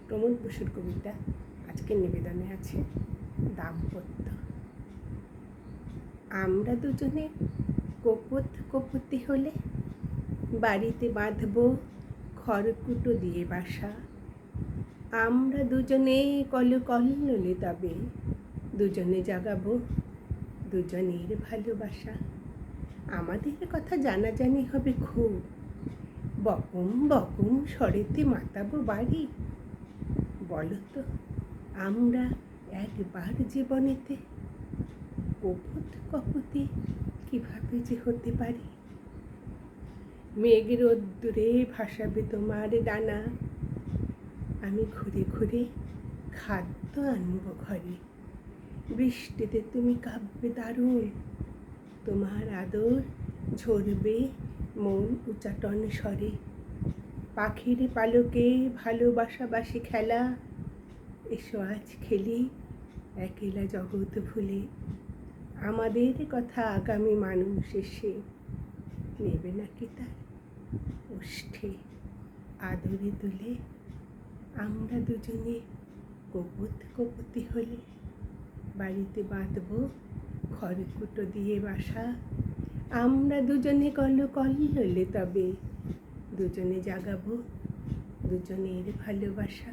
প্রমোদ বসুর কবিতা আজকে নিবেদনে আছে দাম্পত্য। আমরা দুজনে কোপতি হলে বাড়িতে বাঁধব খড়কুটো দিয়ে বাসা। আমরা দুজনে কলকল্লোলে তবে দুজনে জাগাবো দুজনের ভালোবাসা। আমাদের কথা জানাজানি হবে খুব, বকুম বকুম স্বরেতে মাতাবো বাড়ি। বলো তো আমরা একবার জীবনেতে কপতি কিভাবে যে হতে পারি। মেঘ রোদ্দুরে ভাসাবে তোমার ডানা, আমি ঘুরে ঘুরে খাদ্য আনবো ঘরে। বৃষ্টিতে তুমি কাঁপবে দারুণ, তোমার আদর ঝরবে মন উচাটন স্বরে। পাখির পালকে ভালোবাসাবাসি খেলা, এসো আজ খেলি একেলা জগৎ ভুলে। আমাদের কথা আগামী মানুষ এসে নেবে নাকি তার ওষ্ঠে আদরে তুলে। আমরা দুজনে কোপতি হলে বাড়িতে বাঁধব খড়কুটো দিয়ে বাসা। আমরা দুজনে কলকল্লোলে তবে দুজনে জাগাবো দুজনের ভালোবাসা।